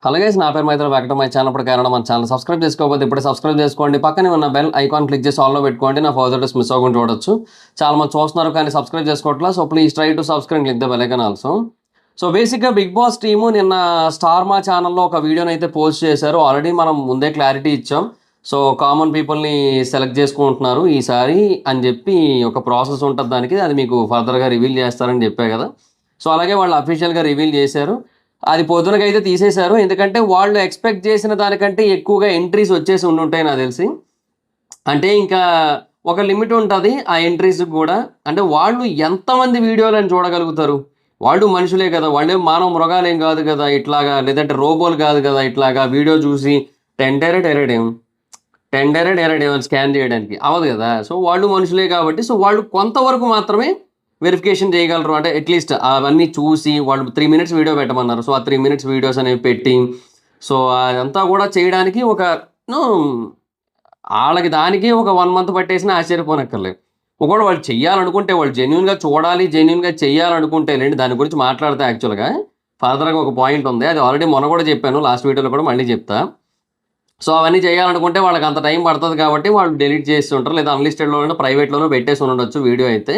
Hello guys, నా పేరు మైత్రి. Welcome my channel. ఇప్పుడు కారణం మన ఛానల్ సబ్స్క్రైబ్ చేసుకోకపోతే ఇప్పుడు సబ్స్క్రైబ్ చేసుకోండి. పక్కనే ఉన్న బెల్ ఐకాన్ క్లిక్ చేసి ఆల్లో పెట్టుకోండి. నా ఫర్దర్ డేస్ మిస్ అవ్వకుండా చూడొచ్చు. చాలా మంది చూస్తున్నారు కానీ సబ్స్క్రైబ్ చేసుకోవట్లేదు. So please try to subscribe, click the bell icon also. So బేసిక్గా బిగ్ బాస్ టీము నిన్న స్టార్ మా ఛానల్లో ఒక వీడియోని అయితే పోస్ట్ చేశారు. ఆల్రెడీ మనం ముందే క్లారిటీ ఇచ్చాం. సో కామన్ పీపుల్ని సెలెక్ట్ చేసుకుంటున్నారు ఈసారి అని చెప్పి ఒక ప్రాసెస్ ఉంటుంది దానికి. అది మీకు ఫర్దర్గా రివీల్ చేస్తారని చెప్పే కదా. సో అలాగే వాళ్ళు అఫీషియల్గా రివీల్ చేశారు. అది పొద్దునకైతే తీసేశారు. ఎందుకంటే వాళ్ళు ఎక్స్పెక్ట్ చేసిన దానికంటే ఎక్కువగా ఎంట్రీస్ వచ్చేసి ఉండుంటాయి నాకు తెలిసి. అంటే ఇంకా ఒక లిమిట్ ఉంటుంది ఆ ఎంట్రీస్కి కూడా. అంటే వాళ్ళు ఎంతమంది వీడియోలను చూడగలుగుతారు? వాళ్ళు మనుషులే కదా, వాళ్ళే మానవ మృగాలేం కాదు కదా ఇట్లాగా, లేదంటే రోబోలు కాదు కదా ఇట్లాగా వీడియో చూసి టెండరెడ్ స్కాన్ చేయడానికి అవ్వదు కదా. సో వాళ్ళు మనుషులే కాబట్టి సో వాళ్ళు కొంతవరకు మాత్రమే వెరిఫికేషన్ చేయగలరు. అంటే అట్లీస్ట్ అవన్నీ చూసి వాళ్ళు 3 minutes వీడియో పెట్టమన్నారు. సో ఆ 3 minutes వీడియోస్ అనేవి పెట్టి సో అదంతా కూడా చేయడానికి వాళ్ళకి దానికి ఒక 1 month పట్టేసినా ఆశ్చర్యపోనక్కర్లేదు. ఒకవేళ వాళ్ళు చెయ్యాలనుకుంటే, వాళ్ళు జెన్యున్గా చూడాలి, జెన్యున్గా చెయ్యాలనుకుంటే లేండి, దాని గురించి మాట్లాడితే యాక్చువల్గా ఫర్దర్గా ఒక పాయింట్ ఉంది. అది ఆల్రెడీ మొన్న కూడా చెప్పాను, లాస్ట్ వీడియోలో కూడా మళ్ళీ చెప్తా. సో అవన్నీ చేయాలనుకుంటే వాళ్ళకి అంత టైం పడుతుంది కాబట్టి వాళ్ళు డిలీట్ చేసి ఉంటారు, లేదా అన్లిస్టెడ్లోనో ప్రైవేట్లోనో పెట్టేసి ఉండొచ్చు వీడియో అయితే.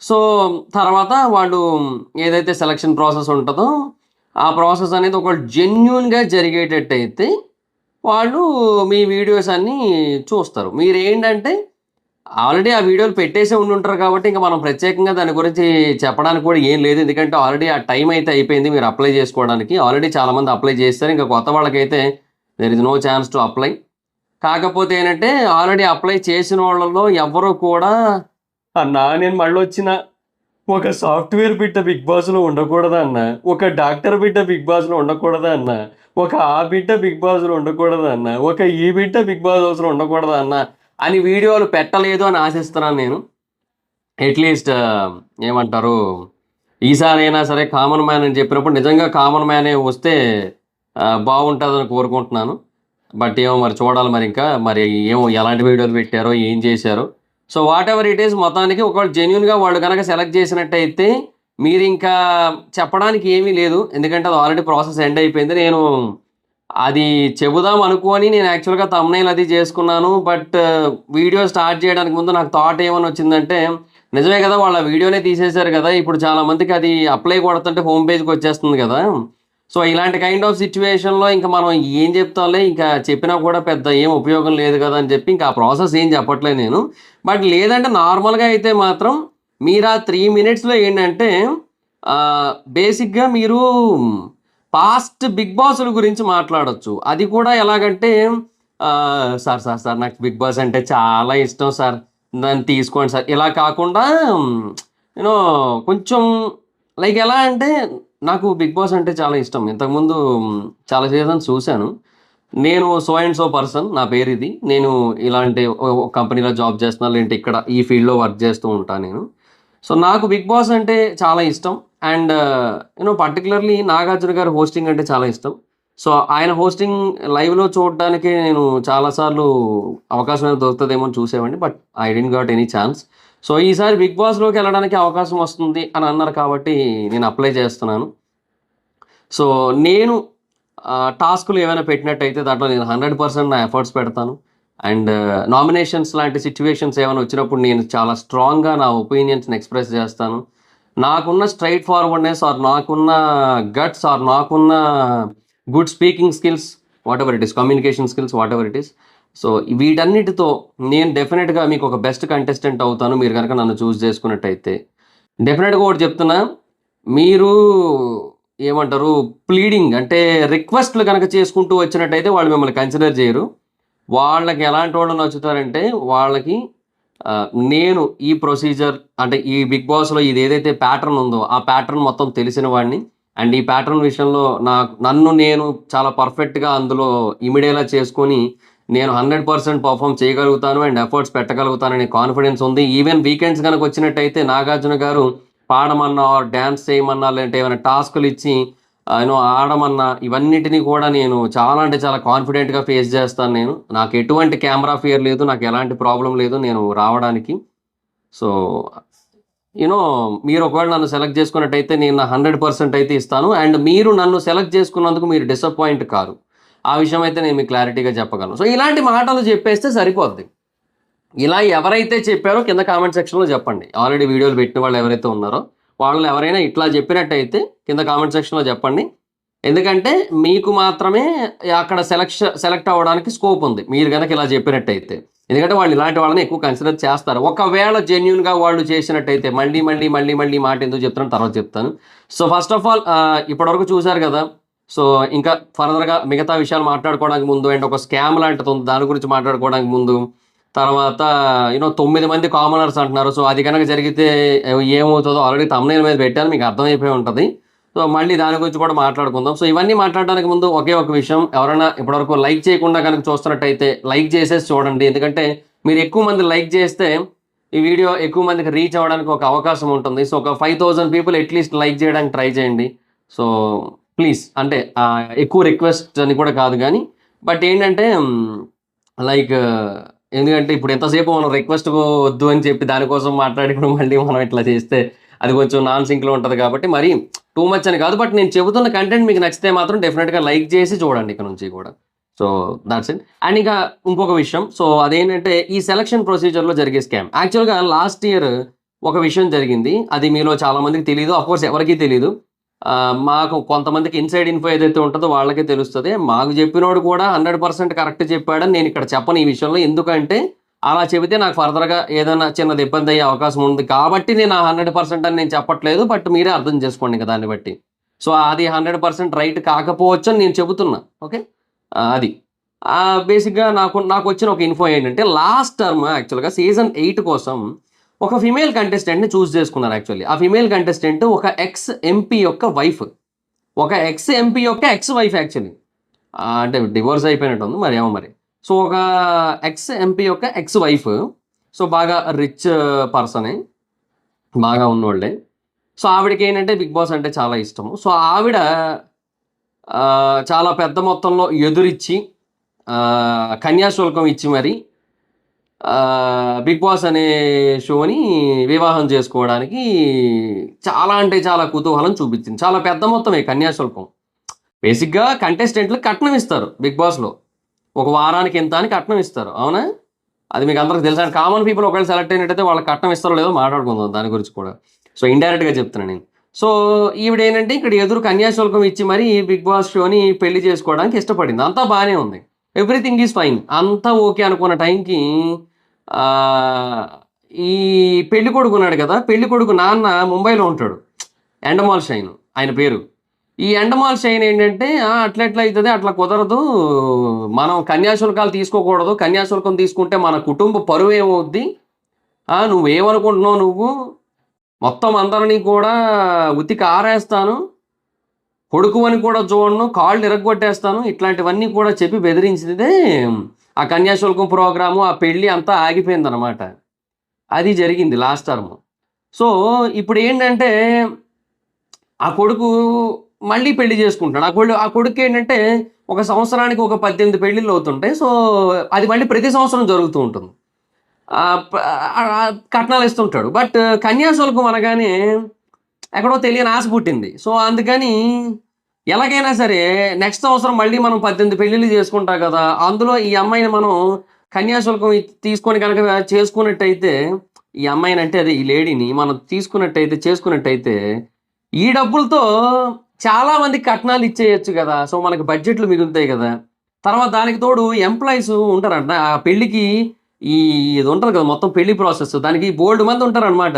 సో తర్వాత వాళ్ళు ఏదైతే సెలక్షన్ ప్రాసెస్ ఉంటుందో ఆ ప్రాసెస్ అనేది ఒకవేళ జెన్యున్గా జరిగేటట్టయితే వాళ్ళు మీ వీడియోస్ అన్నీ చూస్తారు. మీరు ఏంటంటే ఆల్రెడీ ఆ వీడియోలు పెట్టేసే ఉండుంటారు కాబట్టి ఇంకా మనం ప్రత్యేకంగా దాని గురించి చెప్పడానికి కూడా ఏం లేదు. ఎందుకంటే ఆల్రెడీ ఆ టైం అయితే అయిపోయింది మీరు అప్లై చేసుకోవడానికి. ఆల్రెడీ చాలామంది అప్లై చేస్తారు. ఇంకా కొత్త వాళ్ళకైతే there is no chance to apply. కాకపోతే ఏంటంటే ఆల్రెడీ అప్లై చేసిన వాళ్ళలో ఎవరు కూడా అన్నా నేను మళ్ళీ వచ్చిన ఒక సాఫ్ట్వేర్ బిడ్డ బిగ్ బాస్లో ఉండకూడదా అన్న, ఒక డాక్టర్ బిడ్డ బిగ్ బాస్లో ఉండకూడదా అన్న, ఒక ఆ బిడ్డ బిగ్ బాస్లో ఉండకూడదా అన్న, ఒక ఈ బిడ్డ బిగ్ బాస్ హౌస్లో ఉండకూడదా అన్న అని వీడియోలు పెట్టలేదు అని ఆశిస్తున్నాను నేను. అట్లీస్ట్ ఏమంటారు, ఈసారి అయినా సరే కామన్ మ్యాన్ అని చెప్పినప్పుడు నిజంగా కామన్ మ్యానే వస్తే బాగుంటుందని కోరుకుంటున్నాను. బట్ ఏమో మరి చూడాలి. మరి ఇంకా మరి ఏమో ఎలాంటి వీడియోలు పెట్టారో ఏం చేశారో. So what ever it is, మొత్తానికి ఒకవేళ జెన్యున్గా వాళ్ళు కనుక సెలెక్ట్ చేసినట్టయితే మీరు ఇంకా చెప్పడానికి ఏమీ లేదు. ఎందుకంటే అది ఆల్రెడీ ప్రాసెస్ ఎండ్ అయిపోయింది. నేను అది చెబుదాం అనుకోని నేను యాక్చువల్గా థంబ్నెయిల్ అది చేసుకున్నాను. బట్ వీడియో స్టార్ట్ చేయడానికి ముందు నాకు థాట్ ఏమని వచ్చిందంటే, నిజమే కదా వాళ్ళ వీడియోనే తీసేశారు కదా, ఇప్పుడు చాలామందికి అది అప్లై కొడుతుంటే హోమ్ పేజ్కి వచ్చేస్తుంది కదా. సో ఇలాంటి కైండ్ ఆఫ్ సిచ్యువేషన్లో ఇంకా మనం ఏం చెప్తాంలే, ఇంకా చెప్పినా కూడా పెద్ద ఏం ఉపయోగం లేదు కదా అని చెప్పి ఇంకా ఆ ప్రాసెస్ ఏం చెప్పట్లేదు నేను. బట్ లేదంటే నార్మల్గా అయితే మాత్రం మీరు ఆ 3 minutesలో ఏంటంటే బేసిక్గా మీరు పాస్ట్ బిగ్ బాస్ల గురించి మాట్లాడొచ్చు. అది కూడా ఎలాగంటే సార్ సార్ సార్ నాకు బిగ్ బాస్ అంటే చాలా ఇష్టం సార్, దాన్ని తీసుకోండి సార్, ఇలా కాకుండా యూనో కొంచెం లైక్ ఎలా అంటే నాకు బిగ్ బాస్ అంటే చాలా ఇష్టం. ఇంతకుముందు చాలా సీజన్స్ చూశాను. నేను సో అండ్ సో పర్సన్, నా పేరు ఇది. నేను ఇలాంటి కంపెనీలో జాబ్ చేస్తున్నా, లేదంటే ఇక్కడ ఈ ఫీల్డ్లో వర్క్ చేస్తూ ఉంటాను నేను. సో నాకు బిగ్ బాస్ అంటే చాలా ఇష్టం. అండ్ పర్టికులర్లీ నాగార్జున గారి హోస్టింగ్ అంటే చాలా ఇష్టం. సో ఆయన హోస్టింగ్ లైవ్లో చూడడానికి నేను చాలాసార్లు అవకాశం అనేది దొరుకుతుందేమో అని చూసేవాడిని. But I didn't got any chance. So ఈసారి బిగ్ బాస్లోకి వెళ్ళడానికి అవకాశం వస్తుంది అని అన్నారు కాబట్టి నేను అప్లై చేస్తున్నాను. సో నేను టాస్కులు ఏమైనా పెట్టినట్టయితే దాంట్లో నేను 100% నా ఎఫర్ట్స్ పెడతాను. అండ్ నామినేషన్స్ లాంటి సిచ్యువేషన్స్ ఏమైనా వచ్చినప్పుడు నేను చాలా స్ట్రాంగ్గా నా ఒపీనియన్స్ని ఎక్స్ప్రెస్ చేస్తాను. నాకున్న స్ట్రైట్ ఫార్వర్డ్నెస్ ఆర్ నాకున్న గట్స్ ఆర్ నాకున్న good speaking skills, what ever it is, communication skills, what ever it is. So వీటన్నిటితో నేను డెఫినెట్గా మీకు ఒక బెస్ట్ కంటెస్టెంట్ అవుతాను మీరు కనుక నన్ను చూస్ చేసుకున్నట్టయితే. డెఫినెట్గా ఒకటి చెప్తున్నా, మీరు ఏమంటారు ప్లీడింగ్ అంటే రిక్వెస్ట్లు కనుక చేసుకుంటూ వచ్చినట్టయితే వాళ్ళు మిమ్మల్ని కన్సిడర్ చేయరు. వాళ్ళకి ఎలాంటి వాళ్ళు నచ్చుతారంటే వాళ్ళకి నేను ఈ ప్రొసీజర్ అంటే ఈ బిగ్ బాస్లో ఇది ఏదైతే ప్యాటర్న్ ఉందో ఆ ప్యాటర్న్ మొత్తం తెలిసిన వాడిని. అండ్ ఈ ప్యాటర్న్ విషయంలో నన్ను నేను చాలా పర్ఫెక్ట్గా అందులో ఇమిడేలా చేసుకొని నేను 100% పర్ఫామ్ చేయగలుగుతాను అండ్ ఎఫర్ట్స్ పెట్టగలుగుతాననే కాన్ఫిడెన్స్ ఉంది. ఈవెన్ వీకెండ్స్ కనుక వచ్చినట్టయితే నాగార్జున గారు పాడమన్నా డ్యాన్స్ చేయమన్నా లేదంటే ఏమైనా టాస్కులు ఇచ్చి ఆడమన్నా ఇవన్నిటినీ కూడా నేను చాలా అంటే చాలా కాన్ఫిడెంట్గా ఫేస్ చేస్తాను. నాకు ఎటువంటి కెమెరా ఫియర్ లేదు, నాకు ఎలాంటి ప్రాబ్లం లేదు నేను రావడానికి. సో యూనో మీరు ఒకవేళ నన్ను సెలెక్ట్ చేసుకున్నట్టయితే నేను నా 100% అయితే ఇస్తాను. అండ్ మీరు నన్ను సెలెక్ట్ చేసుకున్నందుకు మీరు డిసప్పాయింట్ కారు. ఆ విషయం అయితే నేను మీకు క్లారిటీగా చెప్పగలను. సో ఇలాంటి మాటలు చెప్పేస్తే సరిపోద్ది. ఇలా ఎవరైతే చెప్పారో కింద కామెంట్ సెక్షన్‌లో చెప్పండి. ఆల్రెడీ వీడియోలు పెట్టిన వాళ్ళు ఎవరైతే ఉన్నారో, వాళ్ళు ఎవరైనా ఇట్లా చెప్పినట్టయితే కింద కామెంట్ సెక్షన్‌లో చెప్పండి. ఎందుకంటే మీకు మాత్రమే అక్కడ సెలెక్ట్ అవ్వడానికి స్కోప్ ఉంది. మీరు గనక ఇలా చెప్పినట్టయితే. ఎందుకంటే వాళ్ళు ఇలాంటి వాళ్ళని ఎక్కువ కన్సిడర్ చేస్తారు. ఒకవేళ జెన్యూన్‌గా వాళ్ళు చేసినట్టయితే మళ్ళీ మాట ఎందుకు చెప్తున్నానో తర్వాత చెప్తాను. సో ఫస్ట్ ఆఫ్ ఆల్ ఇప్పటివరకు చూసారు కదా! సో ఇంకా ఫర్దర్‌గా మిగతా విషయాలు మాట్లాడుకోవడానికి ముందు అండ్ ఒక స్కామ్ లాంటిది ఉంది. దాని గురించి మాట్లాడుకోవడానికి ముందు తర్వాత 9 మంది కామనర్స్ అంటున్నారు. సో అది గనక జరిగితే ఏమవుతదో ఆల్రెడీ థంబ్‌నెయిల్ మీద పెట్టాను. మీకు అర్థమైపోయి ఉంటది. సో మళ్ళీ దాని గురించి కూడా మాట్లాడుకుందాం. సో ఇవన్నీ మాట్లాడడానికి ముందు ఒకే ఒక విషయం, ఎవరైనా ఇప్పటివరకు లైక్ చేయకుండా గనక చూస్తున్నట్టయితే లైక్ చేసేసి చూడండి. ఎందుకంటే మీరు ఎక్కువ మంది లైక్ చేస్తే ఈ వీడియో ఎక్కువ మందికి రీచ్ అవ్వడానికి ఒక అవకాశం ఉంటుంది. సో ఒక 5000 పీపుల్ అట్‌లీస్ట్ లైక్ చేయడానికి ట్రై చేయండి. సో ప్లీజ్ అంటే ఎక్కువ రిక్వెస్ట్ అని కూడా కాదు గానీ, బట్ ఏంటంటే లైక్ ఎందుకంటే ఇప్పుడు ఎంతసేపు మనం రిక్వెస్ట్ వద్దు అని చెప్పి దానికోసం మాట్లాడి మళ్ళీ మనం ఇట్లా చేస్తే అది కొంచెం నాన్ సింక్‌లో ఉంటది కాబట్టి మరీ టూ మచ్ అని కాదు. బట్ నేను చెబుతున్న కంటెంట్ మీకు నచ్చితే మాత్రం డెఫినిట్‌గా లైక్ చేసి చూడండి ఇక నుంచి కూడా. So thoughts it. అండ్ ఇక ఇంకొక విషయం. సో అదేంటంటే ఈ సెలక్షన్ ప్రొసీజర్‌లో జరిగే స్కామ్. యాక్చువల్‌గా లాస్ట్ ఇయర్ ఒక విషయం జరిగింది. అది మీలో చాలా మందికి తెలీదు. ఆఫ్‌కోర్స్ ఎవరికీ తెలీదు. మాకు కొంతమందికి ఇన్‌సైడ్ ఇన్ఫో ఏదైతే ఉంటదో వాళ్ళకే తెలుస్తది. మాకు చెప్పినోడు కూడా 100% కరెక్ట్ చెప్పాడని నేను ఇక్కడ చెప్పను ఈ విషయంలో. ఎందుకంటే అలా చెబితే నాకు ఫర్దర్‌గా ఏదైనా చిన్నది ఇబ్బంది అయ్యే అవకాశం ఉంది కాబట్టి నేను ఆ 100% అని నేను చెప్పట్లేదు. బట్ మీరే అర్థం చేసుకోండి ఇంక దాన్ని బట్టి. సో అది 100% రైట్ కాకపోవచ్చు అని నేను చెబుతున్నా. ఓకే. అది. బేసిక్‌గా నాకొచ్చిన ఒక ఇన్ఫో ఏంటంటే లాస్ట్ టర్మ్ యాక్చువల్‌గా సీజన్ 8 కోసం ఒక ఫీమేల్ కంటెస్టెంట్‌ని చూజ్ చేసుకున్నారు యాక్చువల్లీ. ఆ ఫీమేల్ కంటెస్టెంట్ ఒక ఎక్స్ ఎంపీ యొక్క వైఫ్. ఒక ఎక్స్ ఎంపీ యొక్క ఎక్స్ వైఫ్ యాక్చువల్లీ. అంటే డివోర్స్ అయిపోయినట్టుంది. మరి ఏమో మరి. సో ఒక ఎక్స్ ఎంపీ యొక్క ఎక్స్ వైఫ్. సో బాగా రిచ్ పర్సనే. బాగా ఉన్నోళ్ళే. సో ఆవిడకేంటంటే 'బిగ్ బాస్' అంటే చాలా ఇష్టము. సో ఆవిడ చాలా పెద్ద మొత్తంలో ఎదురిచ్చి కన్యాశుల్కం ఇచ్చి మరి 'బిగ్ బాస్' అనే షోని వివాహం చేసుకోవడానికి చాలా అంటే చాలా కుతూహలం చూపించింది. చాలా పెద్ద మొత్తమే కన్యాశుల్కం. బేసిక్‌గా కంటెస్టెంట్‌లకి కట్నం ఇస్తారు 'బిగ్ బాస్‌లో.' ఒక వారానికి ఇంత అని కట్నం ఇస్తారు. అవునా? అది మీకు అందరికి తెలుసా? కామన్ పీపుల్ ఒకవేళ సెలెక్ట్ అయినట్టయితే వాళ్ళకి కట్నం ఇస్తారో లేదో మాట్లాడుకుందాం దాని గురించి కూడా. సో ఇండైరెక్ట్‌గా చెప్తున్నా నేను. సో ఈవిడేంటంటే ఇక్కడ ఎదురు కన్యాశుల్కం ఇచ్చి మరి 'బిగ్ బాస్' షోని పెళ్లి చేసుకోవడానికి ఇష్టపడింది. అంతా బానే ఉంది. Everything is fine. అంతా ఓకే అనుకున్న టైంకి ఆహ్, ఈ పెళ్ళికొడుకు ఉన్నాడు కదా! పెళ్ళికొడుకు నాన్న ముంబైలో ఉంటాడు. ఎండమాల్ షైన్ ఆయన పేరు. ఈ ఎండమాల్ షైన్ ఏంటంటే అట్లెట్లా అయితది, అట్లా కుదరదు. మనం కన్యాశుల్కాలు తీసుకోకూడదు. కన్యాశుల్కం తీసుకుంటే మన కుటుంబ పరువు ఏమవుద్ది? నువ్వేమనుకుంటున్నావు నువ్వు? మొత్తం అందరిని కూడా ఉతికి ఆరేస్తాను. కొడుకువని కూడా చూడను. కాళ్ళు ఇరగ్గొట్టేస్తాను. ఇట్లాంటివన్నీ కూడా చెప్పి బెదిరించిదే ఆ కన్యాశుల్కం ప్రోగ్రాము, ఆ పెళ్లి అంతా ఆగిపోయిందనమాట. అది జరిగింది లాస్ట్ టర్మ్. సో ఇప్పుడేంటంటే ఆ కొడుకు మళ్ళీ పెళ్లి చేసుకుంటాడు. ఆ కొడుకేంటంటే ఒక సంవత్సరానికి ఒక 18 పెళ్ళిళ్ళు అవుతుంటాయి. సో అది మళ్ళీ ప్రతి సంవత్సరం జరుగుతూ ఉంటుంది. కట్నాలు ఇస్తుంటాడు. బట్ కన్యాశుల్కం అనగానే ఎక్కడో తెలియని ఆశ పుట్టింది. సో అందుకని ఎలాగైనా సరే నెక్స్ట్ సంవత్సరం మళ్ళీ మనం 18 పెళ్ళిళ్ళు చేసుకుంటాం కదా! అందులో ఈ అమ్మాయిని మనం కన్యాశుల్కం తీసుకొని గనక చేసుకున్నట్టయితే ఈ అమ్మాయినంటే అదే ఈ లేడీని మనం చేసుకున్నట్టయితే ఈ డబ్బులతో చాలా మందికి కట్నాలు ఇచ్చేయొచ్చు గదా! సో మనకి బడ్జెట్‌లు మిగులుతాయి గదా! తర్వాత దానికి తోడు ఎంప్లాయీస్ ఉంటారంట. ఆ పెళ్ళికి ఇది ఉంటది కదా! మొత్తం పెళ్లి ప్రాసెస్ దానికి బోలెడు మంది ఉంటారనమాట.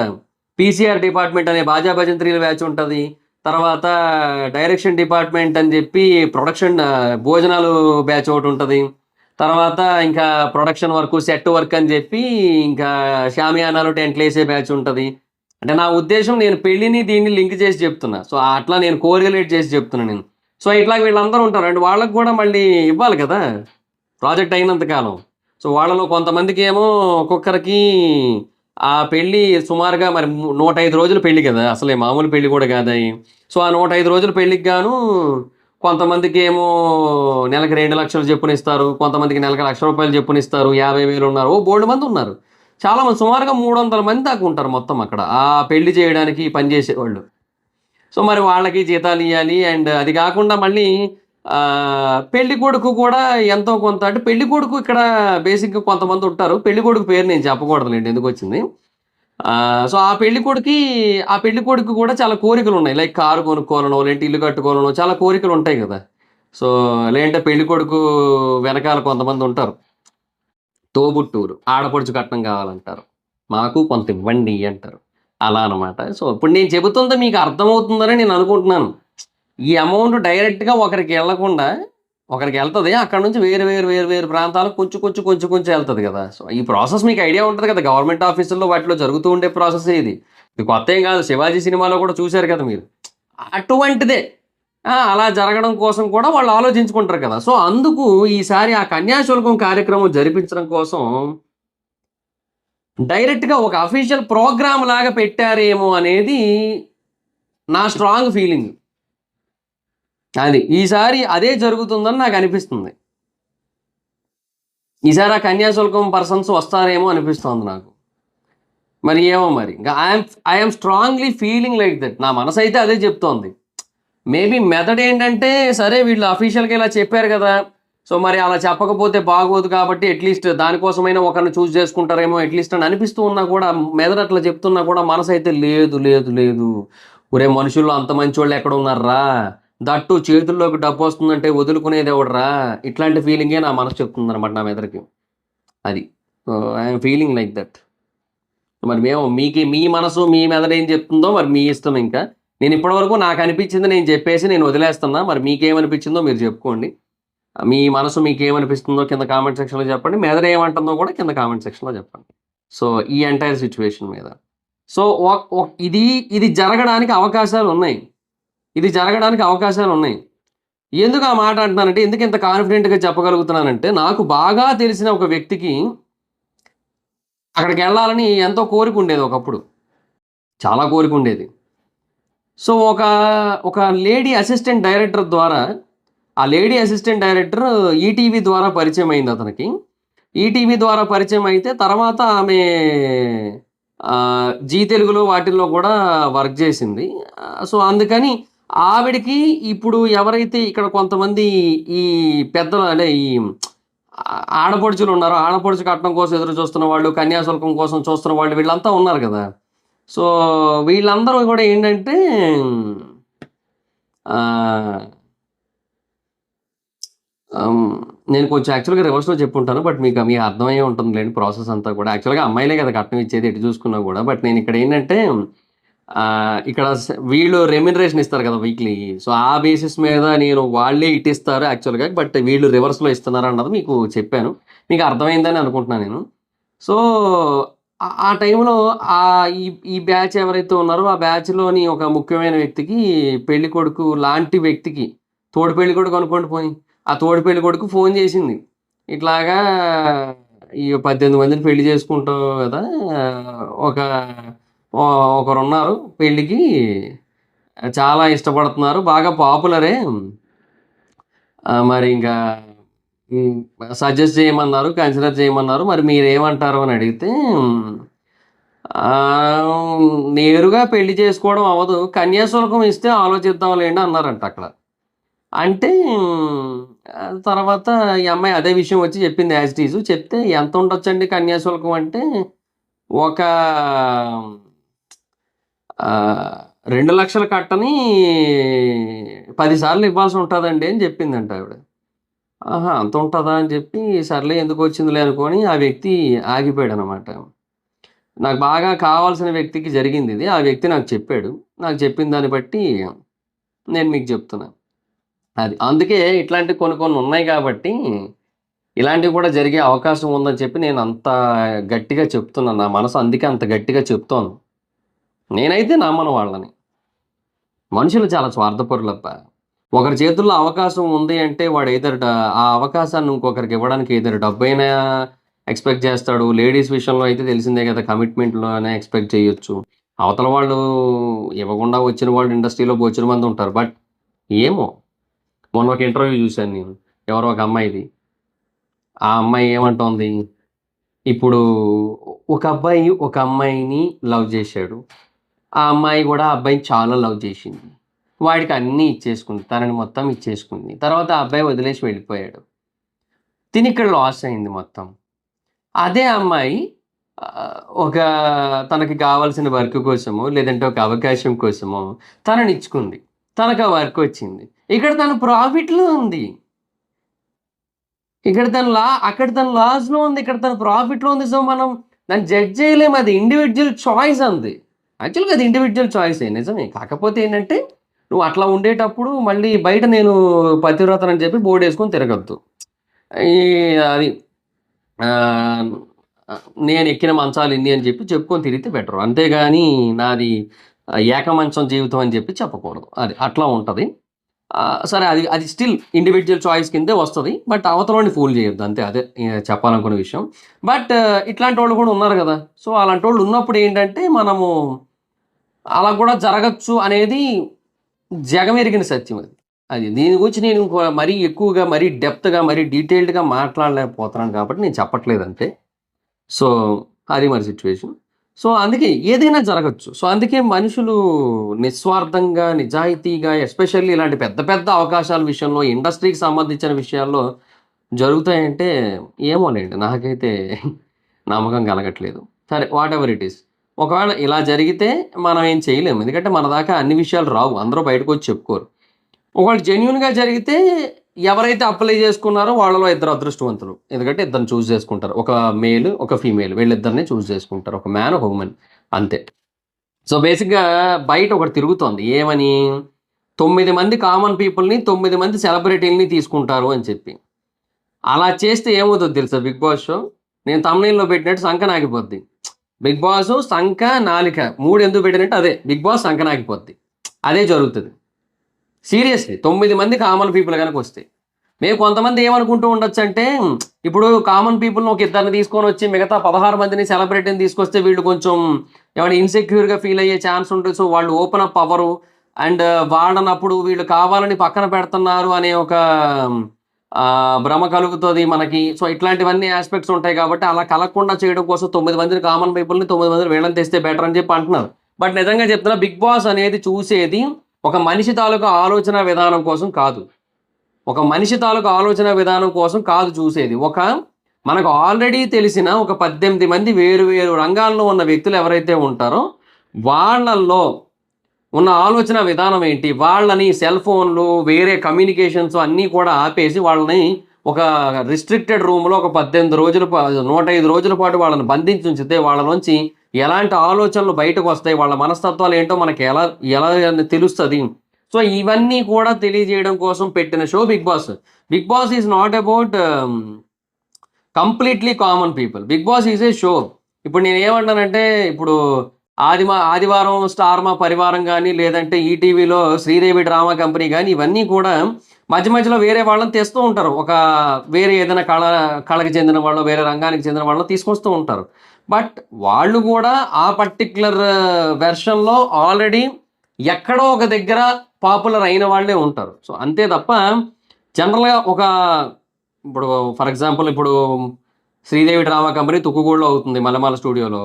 పీసీఆర్ డిపార్ట్‌మెంట్ అనే బాజా భజంత్రీల బ్యాచ్ ఉంటది. తర్వాత డైరెక్షన్ డిపార్ట్‌మెంట్ అని జెప్పి ప్రొడక్షన్ భోజనాలు బ్యాచ్ ఒకటుంటది. తర్వాత ఇంకా ప్రొడక్షన్ వర్క్, సెట్ వర్క్ అని జెప్పి ఇంకా షామియానాలు, టెంట్‌లేసే బ్యాచ్ ఉంటది. అంటే నా ఉద్దేశ్యం నేను పెళ్ళిని దీన్ని లింక్ చేసి చెప్తున్నా. సో అట్లా నేను కోరిలేట్ చేసి చెప్తున్నా నేను. సో ఇట్లా వీళ్ళందరూ ఉంటారు. అండ్ వాళ్ళకి గూడా మళ్ళీ ఇవ్వాలి కదా! ప్రాజెక్ట్ అయినంత కాలం. సో వాళ్ళలో కొంతమందికేమో ఒక్కొక్కరికి ఆ పెళ్లి సుమారుగా మరి 105 రోజుల పెళ్లి కదా! అసలే మామూలు పెళ్లి కూడా కాదయి. సో ఆ 105 రోజుల పెళ్ళికి గాను కొంతమందికేమో నెలకి 2,00,000 చొప్పున ఇస్తారు. కొంతమందికి నెలకి రూ. 1,00,000 చొప్పున ఇస్తారు. 50,000 ఉన్నారు. బోలెడు మంది ఉన్నారు. చాలామంది సుమారుగా 300 మంది దాకా ఉంటారు మొత్తం అక్కడ. ఆ పెళ్లి చేయడానికి పనిచేసేవాళ్ళు. సో, మరి వాళ్ళకి జీతాలు ఇయ్యాలి. అండ్ అది గాకుండా మళ్ళీ పెళ్ళికొడుకు కూడా ఎంతో కొంత అంటే పెళ్ళికొడుకు ఇక్కడ బేసిక్‌గా కొంతమందుంటారు. పెళ్ళికొడుకు పేరు నేను చెప్పకూడదులెండి ఎందుకొచ్చింది. సో, ఆ పెళ్ళికొడుకు కూడా చాలా కోరికలున్నాయి. లైక్ కారు కొనుక్కోవాలనో, లేదంటే ఇల్లు కట్టుకోవాలనో చాలా కోరికలుంటాయి గదా! సో, లేదంటే పెళ్ళికొడుకు వెనకాల కొంతమందుంటారు. తోబుట్టువులు. ఆడపడుచు కట్నం కావాలంటారు. మాకు కొంత ఇవ్వండి అంటారు. అలా అనమాట. సో, ఇప్పుడు నేను చెబుతుంది మీకు అర్థమవుతుందని నేను అనుకుంటున్నాను. ఈ అమౌంట్ డైరెక్ట్‌గా ఒకరికెళ్ళకుండా ఒకరికెళ్తది. అక్కడి నుంచి వేరు ప్రాంతాలకు కొంచెం ఎళ్తది గదా! సో, ఈ ప్రాసెస్ మీకు ఐడియా ఉంటది కదా! గవర్నమెంట్ ఆఫీసుల్లో వాటిలో జరుగుతూ ఉండే ప్రాసెసే ఇది. ఇది కొత్తేం గాదు. 'శివాజీ' సినిమాలో కూడా చూసారు కదా మీరు. అటువంటిదే. అలా జరగడం కోసం కూడా వాళ్ళు ఆలోచించుకుంటారు కదా! సో, అందుకు ఈసారి ఆ కన్యాశుల్కం కార్యక్రమం జరిపించడం కోసం డైరెక్ట్‌గా ఒక అఫీషియల్ ప్రోగ్రామ్ లాగా పెట్టారేమో అనేది నా స్ట్రాంగ్ ఫీలింగ్. అది. ఈసారి అదే జరుగుతుందని నాకనిపిస్తుంది. ఈసారి ఆ కన్యాశుల్కం పర్సన్స్ వస్తారేమో అనిపిస్తోంది నాకు. మరి ఏమో మరి. ఇంక I am strongly feeling like that. నా మనసైతే అదే చెప్తోంది. మేబీ మెథడ్ ఏంటంటే, సరే వీళ్ళు అఫీషియల్‌గా ఇలా చెప్పారు గదా! సో, మరి అలా చెప్పకపోతే బాగోదు కాబట్టి అట్‌లీస్ట్ దానికోసమైనా ఒకరిని చూజ్ చేసుకుంటారేమో అట్‌లీస్ట్ అని అనిపిస్తూ ఉన్నా కూడా, మెదడు అట్లా చెప్తున్నా కూడా మనసైతే లేదు. ఒరేయ్! మనుషుల్లో అంత మంచోళ్ళు ఎక్కడున్నార్రా? దట్ టూ చేతుల్లోకి డబ్బొస్తుందంటే వదులుకునేదెవడురా? ఇట్లాంటి ఫీలింగే నా మనసు చెప్తుందనమాట నా మెదడుకి. అది. So, I am feeling like that. మరి మీ మనసు, మీ మెదడేం చెప్తుందో మరి మీ ఇష్టం ఇంకా. నేనిప్పటి వరకు నాకనిపించింది నేను చెప్పేసి నేను వదిలేస్తున్నా. మరి మీకేమనిపించిందో మీరు చెప్పుకోండి. మీ మనసు మీకేమనిపిస్తుందో కింద కామెంట్ సెక్షన్‌లో చెప్పండి. మెదడేమంటుందో కూడా కింద కామెంట్ సెక్షన్‌లో చెప్పండి. సో, ఈ ఎంటైర్ సిట్యుయేషన్ మీద. సో, ఒ ఒ ఇది ఇది జరగడానికి అవకాశాలున్నాయి. ఇది జరగడానికి అవకాశాలున్నాయి. ఎందుకు ఆ మాట అంటున్నానంటే, ఎందుకు ఇంత కాన్ఫిడెంట్‌గా చెప్పగలుగుతున్నానంటే, నాకు బాగా తెలిసిన ఒక వ్యక్తికి అక్కడికెళ్ళాలని ఎంతో కోరికుండేది ఒకప్పుడు. చాలా కోరికుండేది. సో, ఒక లేడీ అసిస్టెంట్ డైరెక్టర్ ద్వారా ఆ లేడీ అసిస్టెంట్ డైరెక్టర్ ఈటీవీ ద్వారా పరిచయమైంది అతనికి. ఈటీవీ ద్వారా పరిచయం అయితే తర్వాత ఆమె జీ తెలుగులో వాటిల్లో కూడా వర్క్ చేసింది. సో, అందుకని ఆవిడకి ఇప్పుడు ఎవరైతే ఇక్కడ కొంతమంది ఈ పెద్దలు అంటే ఈ ఆడపడుచులున్నారో, ఆడపడుచు కట్నం కోసం ఎదురు చూస్తున్న వాళ్ళు, కన్యాశుల్కం కోసం చూస్తున్న వాళ్ళు వీళ్ళంతా ఉన్నారు కదా! సో, వీళ్ళందరూ కూడా ఏంటంటే ఆహ్ హ్మ్. నేను కొంచెం యాక్చువల్‌గా రివర్స్‌లో చెప్పుంటాను. బట్ మీకు అర్థమయ్యే ఉంటుందిలెండి ప్రాసెస్ అంతా కూడా. యాక్చువల్‌గా అమ్మాయిలే కదా కట్నం ఇచ్చేది ఎటు చూసుకున్నా గూడా. బట్ నేనిక్కడేంటంటే ఇక్కడ వీళ్ళు రెమ్యునరేషన్ ఇస్తారు కదా వీక్లీ. సో, ఆ బేసిస్ మీద నేను వాళ్ళే ఇటిస్తారు యాక్చువల్‌గా. బట్ వీళ్ళు రివర్స్‌లో ఇస్తున్నారన్నది మీకు చెప్పాను. మీకు అర్థమైందని అనుకుంటున్నాను నేను. సో, ఆ టైంలో ఈ ఈ బ్యాచ్ ఎవరైతే ఉన్నారో ఆ బ్యాచ్‌లోని ఒక ముఖ్యమైన వ్యక్తికి పెళ్ళికొడుకు లాంటి వ్యక్తికి తోడు పెళ్ళికొడుకు అనుకోండి పోనీ. ఆ తోడి పెళ్ళికొడుకు ఫోను జేసింది. ఇట్లాగా ఈ 18 మందిని పెళ్లి చేసుకుంటావు గదా! ఒక ఒకరున్నారు పెళ్ళికి చాలా ఇష్టపడుతున్నారు. బాగా పాపులరే. మరి ఇంకా హ్మ్. సజెస్ట్ చేయమన్నారు. కన్సిడర్ చేయమన్నారు. మరి మీరేమంటారు అని అడిగితే నేరుగా పెళ్లి చేసుకోవడం అవ్వదు. కన్యాశుల్కం ఇస్తే ఆలోచిద్దాంలెండి అన్నారంట అక్కడ. అంటే తర్వాత ఈ అమ్మాయి అదే విషయం వచ్చి చెప్పింది యాజ్ ఇట్ ఈజ్. చెప్తే ఎంత ఉండొచ్చండి కన్యాశుల్కం అంటే ఒక ఆహ్, 2,00,000 కట్టని 10 సార్లు ఇవ్వాల్సి ఉంటదండి అని చెప్పిందంట ఆవిడ. ఆహా! అంత ఉంటదా అని చెప్పి సర్లే ఎందుకొచ్చిందిలే అనుకోని ఆ వ్యక్తి ఆగిపోయాడనమాట. నాకు బాగా కావాల్సిన వ్యక్తికి జరిగిందిది. ఆ వ్యక్తి నాకు చెప్పాడు. నాకు చెప్పిన దాన్ని బట్టి నేను మీకు చెప్తున్నా. అది. అందుకే ఇట్లాంటివి కొన్ని ఉన్నాయి గాబట్టి, ఇలాంటివి కూడా జరిగే అవకాశం ఉందని చెప్పి నేను అంత గట్టిగా చెప్తున్నాను. నా మనసు అందుకే అంత గట్టిగా చెప్తోంది. నేనైతే నమ్మను వాళ్ళని. మనుషులు చాలా స్వార్థపరులబ్బా! ఒకరి చేతుల్లో అవకాశం ఉంది అంటే వాడు ఎయిదర్ ఆ అవకాశాన్ని ఇంకొకరికి ఇవ్వడానికి ఎయిదర్ డబ్బైనా ఎక్స్‌పెక్ట్ చేస్తాడు. లేడీస్ విషయంలో అయితే తెలిసిందే కదా! కమిట్మెంట్‌లోనే ఎక్స్‌పెక్ట్ చేయొచ్చు. అవతల వాళ్ళు ఇవ్వకుండా వచ్చిన వాళ్ళు ఇండస్ట్రీలో బొచ్చెడు ఉంటారు. బట్ ఏమో! మొన్న ఒక ఇంటర్వ్యూ చూసాను నేను. ఎవరో ఒక అమ్మాయిది. ఆ అమ్మాయి ఏమంటోంది? ఇప్పుడు ఒక అబ్బాయి ఒక అమ్మాయిని లవ్ చేశాడు. ఆ అమ్మాయి గూడా ఆ అబ్బాయిని చాలా లవ్ చేసింది. వాడికి అన్నీ ఇచ్చేసుకుంది. తనని మొత్తం ఇచ్చేసుకుంది. తర్వాత ఆ అబ్బాయి వదిలేసి వెళ్ళిపోయాడు. తినిక్కడ లాస్ అయింది మొత్తం. అదే అమ్మాయి ఒక తనకి కావాల్సిన వర్క్ కోసమో, లేదంటే ఒక అవకాశం కోసమో తననిచ్చుకుంది. తనకా వర్క్ వచ్చింది. ఇక్కడ తను ప్రాఫిట్‌లో ఉంది. అక్కడ తను లాస్‌లో ఉంది. ఇక్కడ తను ప్రాఫిట్‌లో ఉంది. సో, మనం దాన్ని జడ్జ్ చేయలేము. అది ఇండివిడ్యువల్ చాయిస్ అంది. యాక్చువల్‌గా అది ఇండివిడ్యువల్ చాయిసే నిజమే. కాకపోతే ఏంటంటే, నువ్వు అట్లా ఉండేటప్పుడు మళ్ళీ బయట నేను పతివ్రతనని చెప్పి బోర్డేసుకొని తిరగొద్దు. ఈ అది ఆహ్, నేనెక్కిన మంచాలిన్ని అని చెప్పి చెప్పుకొని తిరిగితే బెటరు. అంతేగాని నాది ఏకమంచం జీవితం అని చెప్పి చెప్పకూడదు. అది అట్లా ఉంటది. సరే అది అది స్టిల్ ఇండివిడ్యువల్ చాయిస్ కిందే వస్తది. బట్ అవతలోడిని ఫూల్ చేయొద్దు. అంతే అదే చెప్పాలనుకున్న విషయం. బట్ ఇట్లాంటోళ్ళు కూడా ఉన్నారు గదా! సో, అలాంటోళ్ళు ఉన్నప్పుడు ఏంటంటే, మనము అలా కూడా జరగొచ్చు అనేది జగమెరిగిన సత్యం అది. అది దీని గురించి నేను మరీ ఎక్కువగా, మరీ డెప్త్‌గా, మరీ డీటెయిల్డ్‌గా మాట్లాడలేకపోతున్నాను కాబట్టి నేను చెప్పట్లేదంతే. సో, అది మరి సిట్యుయేషన్. సో, అందుకే ఏదైనా జరగొచ్చు. సో, అందుకే మనుషులు నిస్వార్థంగా, నిజాయితీగా ఎస్పెషల్లీ ఇలాంటి పెద్ద పెద్ద అవకాశాల విషయంలో, ఇండస్ట్రీకి సంబంధించిన విషయాల్లో జరుగుతాయంటే ఏమోలెండి. నాకైతే నమ్మకం కలగట్లేదు. సరే వాటెవర్ ఇట్ ఈస్. ఒకవేళ ఇలా జరిగితే మనం ఏం చేయలేము. ఎందుకంటే మన దాకా అన్ని విషయాలు రావు. అందరూ బయటకొచ్చి చెప్పుకోరు. ఒకవేళ జెన్యూన్‌గా జరిగితే ఎవరైతే అప్లై చేసుకున్నారో వాళ్ళలో ఇద్దరు అదృష్టవంతులు. ఎందుకంటే ఇద్దరిని చూజ్ చేసుకుంటారు. ఒక మేల్, ఒక ఫీమేల్ వీళ్ళిద్దరిని చూజ్ చేసుకుంటారు. ఒక మ్యాన్, ఒక వుమన్ అంతే. సో, బేసిక్‌గా బయట ఒకటి తిరుగుతోంది. ఏమని? 9 మంది కామన్ పీపుల్‌ని, 9 మంది సెలబ్రిటీలని తీసుకుంటారు అని చెప్పి. అలా చేస్తే ఏమవుతదో తెలుసా 'బిగ్ బాస్' షో? నేను థంబ్‌నెయిల్‌లో పెట్టినట్టు సంక నాకిపోద్ది. 'బిగ్ బాసు' సంక, నాలిక 3 ఎందుకు పెట్టానంటే అదే 'బిగ్ బాస్' సంక నాకిపోద్ది. అదే జరుగుతది. సీరియస్‌లీ 9 మంది కామన్ పీపుల్ గనకొస్తే. మేము కొంతమంది ఏమనుకుంటూ ఉండొచ్చంటే, ఇప్పుడు కామన్ పీపుల్‌ని ఒక ఇద్దరిని తీసుకొనొచ్చి మిగతా 16 మందిని సెలబ్రిటీని తీసుకొస్తే వీళ్ళు కొంచెం ఏమైనా ఇన్‌సెక్యూర్‌గా ఫీల్ అయ్యే ఛాన్స్ ఉంటది. సో, వాళ్ళు ఓపెన్ అప్ అవ్వరు. అండ్ వాళ్ళనప్పుడు వీళ్ళు కావాలని పక్కన పెడుతున్నారు అనే ఒక భ్రమ కలుగుతది మనకి. సో, ఇట్లాంటివన్నీ యాస్పెక్ట్స్ ఉంటాయి కాబట్టి అలా కలగకుండా చేయడం కోసం 9 మందిని కామన్ పీపుల్‌ని, 9 మందిని వీళ్ళని తెస్తే బెటర్ అని చెప్పి అంటున్నారు. బట్ నిజంగా చెప్తున్నా 'బిగ్ బాస్' అనేది చూసేది ఒక మనిషి తాలూకా ఆలోచన విధానం కోసం కాదు. ఒక మనిషి తాలూకా ఆలోచన విధానం కోసం కాదు చూసేది. మనకు ఆల్రెడీ తెలిసిన ఒక 18 మంది వేరు వేరు రంగాల్లో ఉన్న వ్యక్తులు ఎవరైతే ఉంటారో, వాళ్ళల్లో ఉన్న ఆలోచన విధానం ఏంటి? వాళ్ళని సెల్ ఫోన్‌లు, వేరే కమ్యూనికేషన్స్ అన్నీ కూడా ఆపేసి వాళ్ళని ఒక రిస్ట్రిక్టెడ్ రూమ్‌లో ఒక 18 రోజుల 105 రోజుల పాటు వాళ్ళని బంధించి ఉంచితే వాళ్ళలోంచి ఎలాంటి ఆలోచనలు బయటకొస్తాయి? వాళ్ళ మనస్తత్వాలేంటో మనకి ఎలా ఎలా తెలుస్తది? సో, ఇవన్నీ కూడా తెలియజేయడం కోసం పెట్టిన show 'big boss'. 'Big boss' is not about completely common people. 'Big boss' is a show. ఇప్పుడు నేనేమంటానంటే, ఇప్పుడు ఆదివారం 'స్టార్ మా పరివారం' గాని, లేదంటే ఈటీవీలో 'శ్రీదేవి డ్రామా కంపెనీ' గాని, ఇవన్నీ కూడా మధ్య మధ్యలో వేరే వాళ్ళని తెస్తూ ఉంటారు. వేరే ఏదైనా కళకి చెందిన వాళ్ళో, వేరే రంగానికి చెందిన వాళ్ళో తీసుకొస్తూ ఉంటారు. బట్ వాళ్ళు గూడా ఆ పర్టిక్యులర్ వెర్షన్‌లో ఆల్రెడీ ఎక్కడో ఒక దగ్గర పాపులర్ అయిన వాళ్ళే ఉంటారు. సో, అంతే తప్ప జనరల్‌గా ఇప్పుడు ఫర్ ఎగ్జాంపుల్ ఇప్పుడు 'శ్రీదేవి డ్రామా కంపెనీ' తుక్కుగూడలో అవుతుంది మల్లెమాల స్టూడియోలో.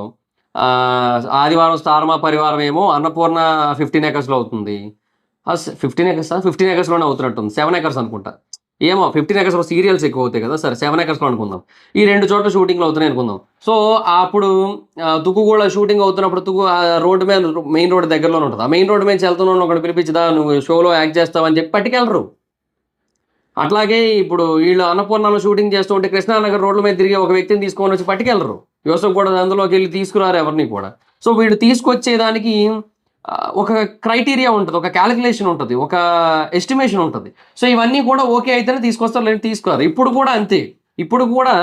ఆదివారం 'స్టార్ మా పరివారం' ఏమో అన్నపూర్ణ 15 ఎకర్స్‌లో అవుతుంది. 15 ఎకర్సా? 15 ఎకర్స్‌లోనే అవుతున్నట్టుంది. 7 ఎకర్స్ అనుకుంటా. ఏమో 15 ఎకర్స్‌లో సీరియల్స్ ఎక్కువవుతాయి కదా! సరే 7 ఎకర్స్‌లో అనుకుందాం. ఈ 2 చోట్ల షూటింగ్‌లు అవుతున్నాయి అనుకుందాం. సో, అప్పుడు తుక్కుగూడలో షూటింగ్ అవుతున్నప్పుడు రోడ్డు మీద మెయిన్ రోడ్ దగ్గరలోనే ఉంటది. ఆ మెయిన్ రోడ్ మీద వెళ్తున్నోడిని ఒకడిని పిలిపించి నువ్వు షోలో యాక్ట్ చేస్తావని చెప్పి పట్టుకెళ్ళరు. అట్లాగే ఇప్పుడు వీళ్ళు అన్నపూర్ణలో షూటింగ్ చేస్తూ ఉంటే కృష్ణానగర్ రోడ్ల మీద తిరిగే ఒక వ్యక్తిని తీసుకొనొచ్చి పట్టుకెళ్ళరు. యూసఫ్ కూడా అందులోకెళ్ళి తీసుకురారు ఎవరిని కూడా. సో, వీళ్ళు తీసుకొచ్చేదానికి ఒక క్రైటీరియా ఉంటది. ఒక కాలిక్యులేషన్ ఉంటది. ఒక ఎస్టిమేషన్ ఉంటది. సో, ఇవన్నీ కూడా ఓకే అయితేనే తీసుకొస్తారు. లేదంటే తీసుకురారు. ఇప్పుడు కూడా అంతే. ఇప్పుడు కూడా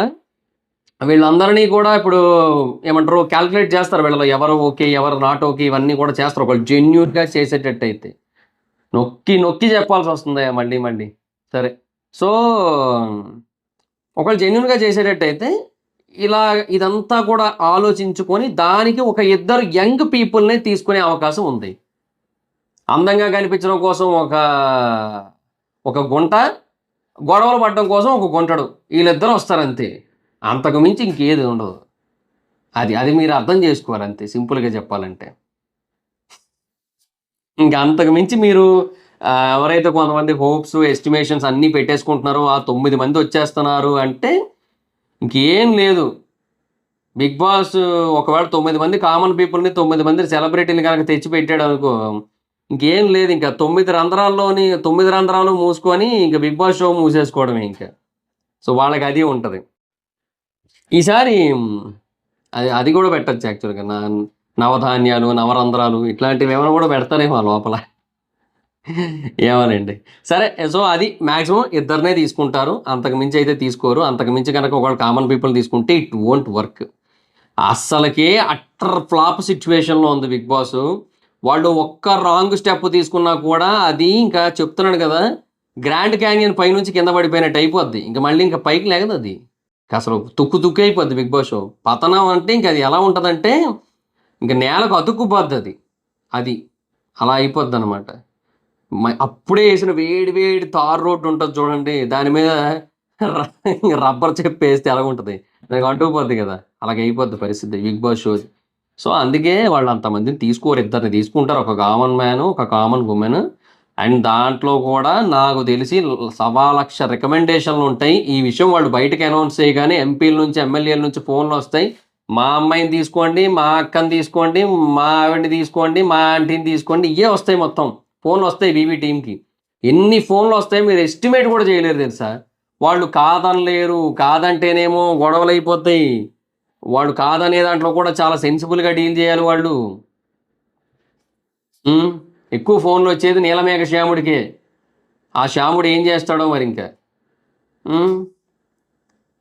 వీళ్ళందరినీ కూడా ఇప్పుడు ఏమంటారు కాలిక్యులేట్ చేస్తారు. వీళ్ళలో ఎవరు ఓకే, ఎవరు నాట్ ఓకే ఇవన్నీ కూడా చేస్తారు. ఒకళ్ళు జెన్యూన్‌గా చేసేటట్టయితే. నొక్కి నొక్కి చెప్పాల్సొస్తుంది మళ్ళీ మళ్ళీ. సరే. సో, ఒకవేళ జెన్యూన్‌గా చేసేటట్టయితే, ఇలా ఇదంతా కూడా ఆలోచించుకొని, దానికి ఒక ఇద్దరు యంగ్ పీపుల్‌ని తీసుకునే అవకాశం ఉంది. అందంగా కనిపించడం కోసం ఒక గుంట, గొడవలు పడడం కోసం ఒక గుంటడు. ఈళ్ళిద్దరూ వస్తారంతే. అంతకు మించి ఇంకేది ఉండదు. అది అది మీరు అర్థం చేసుకోవాలి అంతే, సింపుల్గా చెప్పాలంటే. ఇంక అంతకు మించి మీరు ఎవరైతే కొంతమంది హోప్స్, ఎస్టిమేషన్స్ అన్నీ పెట్టేసుకుంటున్నారో, ఆ 9 మంది వచ్చేస్తున్నారు అంటే ఇంకేం లేదు. బిగ్ బాస్ ఒకవేళ 9 మంది కామన్ పీపుల్‌ని, 9 మంది సెలబ్రిటీని గనక తెచ్చిపెట్టాడనుకో, ఇంకేం లేదు. ఇంకా 9 రంధ్రాలు మూసుకొని ఇంక బిగ్ బాస్ షో మూసేసుకోవడమే ఇంక. సో, వాళ్ళకది ఉంటది. ఈసారి అది అది గూడా పెట్టొచ్చు యాక్చువల్‌గా. నవధాన్యాలు, నవరంధ్రాలు ఇట్లాంటివేమైనా గూడా పెడతారేమో ఆ లోపల. ఏమోనండి. సరే. సో, అది మాక్సిమం ఇద్దరినే తీసుకుంటారు. అంతకు మించి అయితే తీసుకోరు. అంతకు మించి గనక ఒకవేళ కామన్ పీపుల్ తీసుకుంటే ఇట్ వోంట్ వర్క్. అస్సలకే అట్టర్ ఫ్లాప్ సిట్యుయేషన్‌లో ఉంది బిగ్ బాసు. వాళ్ళు ఒక్క రాంగ్ స్టెప్ తీసుకున్నా కూడా అది ఇంకా చెప్తున్నాను గదా! గ్రాండ్ క్యానియన్ పైనుంచి కింద పడిపోయినట్టు అయిపోద్ది. ఇంక మళ్ళీ ఇంక పైకి లెగదది. అసలు తుక్కు తుక్కు అయిపోద్ది బిగ్ బాస్ షో. పతనం అంటే ఇంక అది ఎలా ఉంటదంటే, ఇంక నేలకు అతుక్కుపోద్దది. అది. అలా అయిపోద్దనమాట. అప్పుడే ఏసిన వేడి వేడి తారు రోడ్డు ఉంటది చూడండి. దాని మీద ర రబ్బర్ చెప్పేస్తే ఎలాగుంటది? దానికి అంటుకుపోద్ది గదా! అలాగయిపోద్ది పరిస్థితి బిగ్ బాస్ షో. సో, అందుకే వాళ్ళు అంతమందిని తీసుకోరు. ఇద్దరిని తీసుకుంటారు. ఒక కామన్ మ్యాను, ఒక కామన్ వుమెన్. అండ్ దాంట్లో కూడా నాకు తెలిసి 1,00,000 రికమెండేషన్‌లుంటాయి. ఈ విషయం వాళ్ళు బయటకి అనౌన్స్ చేయగానే ఎంపీల నుంచి, ఎమ్మెల్యేల నుంచి ఫోన్‌లొస్తాయి. మా అమ్మాయిని తీసుకోండి, మా అక్కని తీసుకోండి, మా ఆవిడని తీసుకోండి, మా ఆంటీని తీసుకోండి. ఇయ్యే వస్తాయి మొత్తం. ఫోన్‌లొస్తాయి వీవీ టీమ్‌కి. ఎన్ని ఫోన్‌లొస్తాయో మీరు ఎస్టిమేట్ కూడా చేయలేరు తెలుసా? వాళ్ళు కాదనలేరు. కాదంటేనేమో గొడవలయిపోతాయి. వాడు కాదనే దాంట్లో కూడా చాలా సెన్సిబుల్‌గా డీల్ చేయాలి వాళ్ళు. హ్మ్. ఎక్కువ ఫోన్‌లొచ్చేది నీలమేఘ శ్యాముడికే. ఆ శ్యాముడు ఏం చేస్తాడో మరింక. హ్మ్.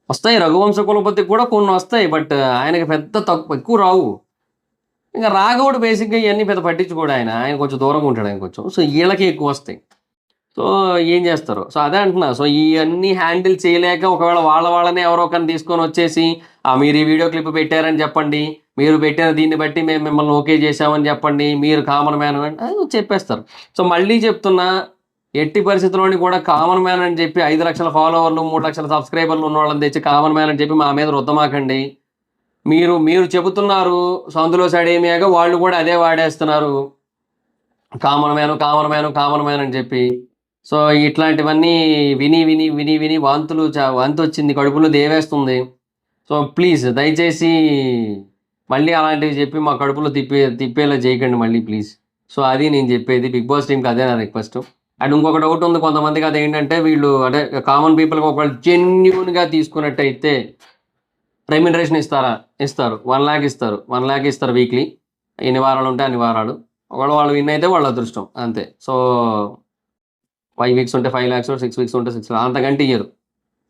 వస్తాయి. రఘువంశ కులపతికి కూడా కొన్నొస్తాయి. బట్ ఆయనకి పెద్ద ఎక్కువ రావు. ఇంక రాఘవుడు బేసిక్‌గా ఇయన్నీ పెద్ద పట్టించుకోడు ఆయన. ఆయన కొంచెం దూరంగా ఉంటాడు ఆయన కొంచెం. సో, ఈళ్ళకే ఎక్కువొస్తాయి. సో, ఏం జేస్తారు? సో, అదే అంటున్నా. సో, ఇయన్నీ హ్యాండిల్ చేయలేక ఒకవేళ వాళ్ళనే ఎవరో ఒకరిని తీసుకొనొచ్చేసి, మీరు ఈ వీడియో క్లిప్ పెట్టారని చెప్పండి. మీరు పెట్టిన దీన్ని బట్టి మేము మిమ్మల్ని ఓకే చేశామని చెప్పండి. మీరు కామన్ మ్యాన్ అంటే చెప్పేస్తారు. సో, మళ్ళీ చెప్తున్నా, ఎట్టి పరిస్థితిలోని కూడా కామన్ మ్యాన్ అని చెప్పి 5,00,000 ఫాలోవర్లు, 3,00,000 సబ్‌స్క్రైబర్లు ఉన్నోళ్ళని తెచ్చి కామన్ మ్యాన్ అని చెప్పి మా మీద రుద్దమాకండి. మీరు మీరు చెబుతున్నారు సందులో సడేమియాగా వాళ్ళు కూడా అదే వాడేస్తున్నారు. Common man, common man, common man అని చెప్పి. సో, ఇట్లాంటివన్నీ విని వాంతొచ్చింది. కడుపులో దేవేస్తుంది. సో, ప్లీజ్ దయచేసి మళ్ళీ అలాంటివి చెప్పి మా కడుపులో తిప్పేలా చేయకండి మళ్ళీ ప్లీజ్. సో, అది నేను చెప్పేది. బిగ్ బాస్ టీమ్‌కి అదే నా రిక్వెస్ట్. అండ్ ఇంకొక డౌట్ ఉంది కొంతమందికి, అదేంటంటే వీళ్ళు అంటే కామన్ పీపుల్‌కి ఒకవేళ జెన్యూన్‌గా తీసుకున్నట్టయితే రెమ్యునరేషన్ ఇస్తారా? ఇస్తారు. 1,00,000 ఇస్తారు. 1,00,000 ఇస్తారు వీక్లీ. ఎన్ని వారాలుంటే అన్ని వారాలు. ఒకవేళ వాళ్ళు విన్ అయితే వాళ్ళ అదృష్టం అంతే. సో, 5 వీక్స్ ఉంటే 5,00,000, 6 వీక్స్ ఉంటే 6 అంతకంటే ఇయ్యరు.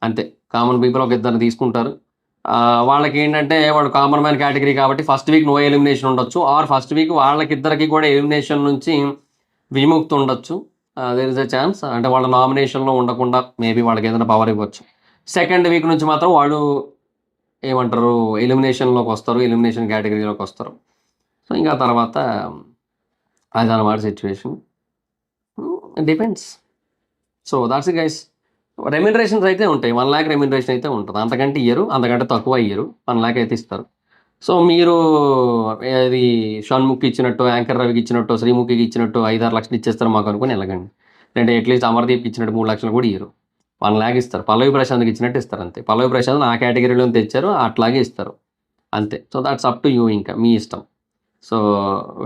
అంతే. కామన్ పీపుల్ ఒక ఇద్దరిని తీసుకుంటారు. వాళ్ళకేంటంటే వాళ్ళు కామన్ మ్యాన్ కేటగరీ కాబట్టి ఫస్ట్ వీక్ నో ఎలిమినేషన్ ఉండొచ్చు. ఆర్ ఫస్ట్ వీక్ వాళ్ళకిద్దరికి కూడా ఎలిమినేషన్ నుంచి విముక్తి ఉండొచ్చు. There is a chance. అంటే వాళ్ళ నామినేషన్‌లో ఉండకుండా మేబీ వాళ్ళకేదైనా పవర్ ఇవ్వచ్చు. సెకండ్ వీక్ నుంచి మాత్రం వాళ్ళు ఏమంటారు ఎలిమినేషన్‌లోకొస్తారు. ఎలిమినేషన్ కేటగరీలోకొస్తారు. సో, ఇంకా తర్వాత అదనమాట situation. Depends. So, thoughts it guys. Remunerations అయితే ఉంటాయి. 1,00,000 రెమ్యునరేషన్ అయితే ఉంటది. అంతకంటే ఇయ్యరు. అంతకంటే తక్కువ ఇయ్యరు. 1,00,000 అయితే ఇస్తారు. సో, మీరు ఏది షణ్ముఖ్‌కి ఇచ్చినట్టో, యాంకర్ రవికి ఇచ్చినట్టో, శ్రీముఖికి ఇచ్చినట్టో 5, 6 లక్షలు ఇచ్చేస్తారు మాకనుకోని ఎళ్ళకండి. లేదంటే అట్‌లీస్ట్ అమర్‌దీప్‌కి ఇచ్చినట్టు 3 లక్షలు కూడా ఇయ్యరు. 1,00,000 ఇస్తారు. పల్లవి ప్రశాంత్‌కి ఇచ్చినట్టు ఇస్తారు అంతే. పల్లవి ప్రశాంత్ నా కేటగరీలోనే తెచ్చారు. అట్లాగే ఇస్తారు. అంతే. So, thoughts up to you ఇంకా. మీ ఇష్టం. సో,